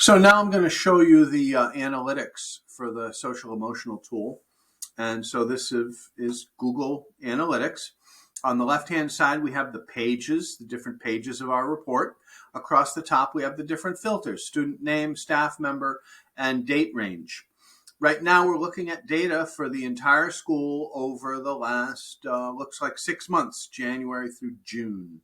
So now I'm going to show you the analytics for the social emotional tool. And so this is Google Analytics. On the left-hand side, we have the pages, the different pages of our report. Across the top, we have the different filters: student name, staff member, and date range. Right now, we're looking at data for the entire school over the last, looks like 6 months, January through June.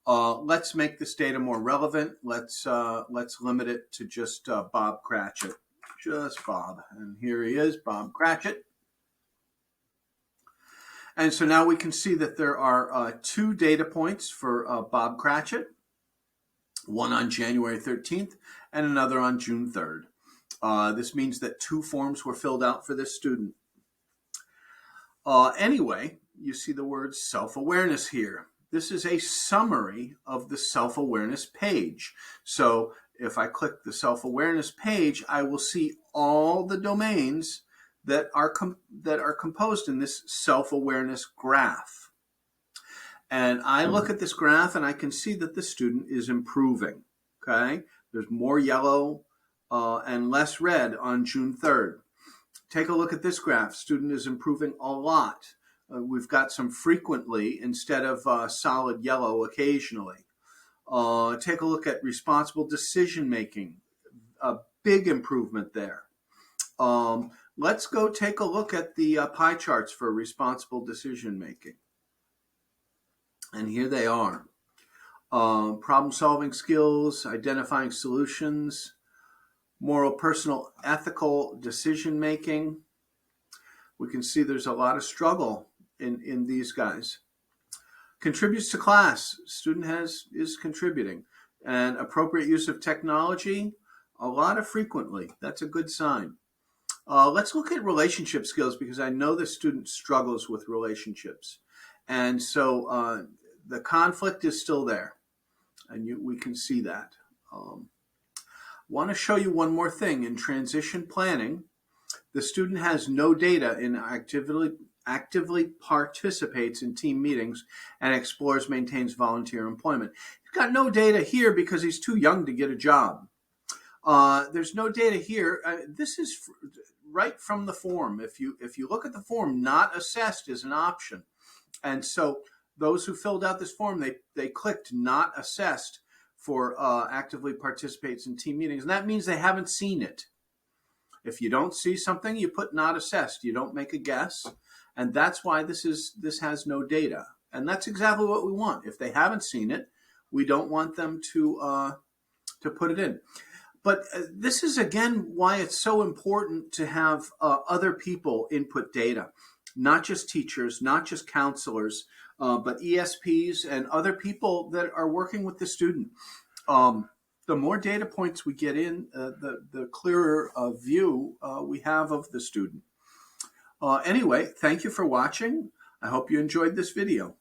Let's make this data more relevant. Let's limit it to just Bob Cratchit, just Bob. And here he is, Bob Cratchit. And so now we can see that there are 2 data points for Bob Cratchit, one on January 13th and another on June 3rd. This means that 2 forms were filled out for this student. Anyway, you see the word self-awareness here. This is a summary of the self-awareness page. So if I click the self-awareness page, I will see all the domains that are composed in this self-awareness graph. And I look at this graph and I can see that the student is improving. Okay, there's more yellow and less red on June 3rd. Take a look at this graph. Student is improving a lot. We've got some frequently instead of solid yellow occasionally. Take a look at responsible decision making. A big improvement there. Let's go take a look at the pie charts for responsible decision making. And here they are. Problem solving skills, identifying solutions, moral, personal, ethical decision making. We can see there's a lot of struggle in these guys. Contributes to class. Student is contributing. And appropriate use of technology, a lot of frequently. That's a good sign. Let's look at relationship skills, because I know the student struggles with relationships. And so the conflict is still there. And we can see that. Want to show you one more thing. In transition planning, the student has no data and actively participates in team meetings and explores, maintains volunteer employment. He's got no data here because he's too young to get a job. There's no data here. This is right from the form. If you look at the form, not assessed is an option. And so those who filled out this form, they clicked not assessed for actively participates in team meetings. And that means they haven't seen it. If you don't see something, you put not assessed. You don't make a guess. And that's why this has no data. And that's exactly what we want. If they haven't seen it, we don't want them to put it in. But this is, again, why it's so important to have other people input data, not just teachers, not just counselors, but ESPs and other people that are working with the student. The more data points we get in, the clearer view we have of the student. Anyway, thank you for watching. I hope you enjoyed this video.